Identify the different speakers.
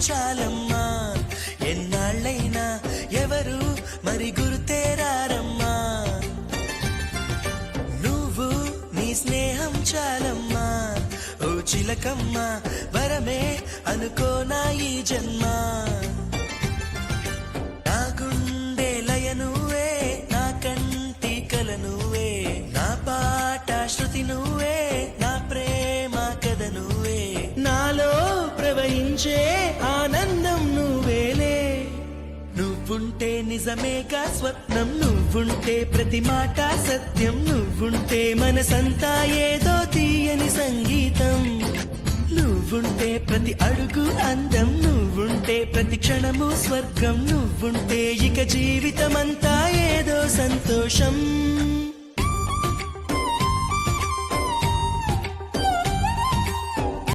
Speaker 1: చాలమ్మా ఎన్నాళ్ళైనా ఎవరు మరి గుర్తేరారమ్మా నువ్వు నీ స్నేహం చాలమ్మా ఓ చిలకమ్మ వరమే అనుకోనా ఈ జన్మ నా గుండె లయ నువ్వే నా కంటి కల నువ్వే నా పాట శృతి నువ్వే నా ప్రేమ కథ నువ్వే నాలో ప్రవహించే ఆనందం నువ్వేలే నువ్వుంటే నిజమేగా స్వప్నం నువ్వుంటే ప్రతి మాట సత్యం నువ్వుంటే మనసంతా ఏదో తీయని సంగీతం నువ్వుంటే ప్రతి అడుగు అందం నువ్వుంటే ప్రతి క్షణము స్వర్గం నువ్వుంటే ఇక జీవితమంతా ఏదో సంతోషం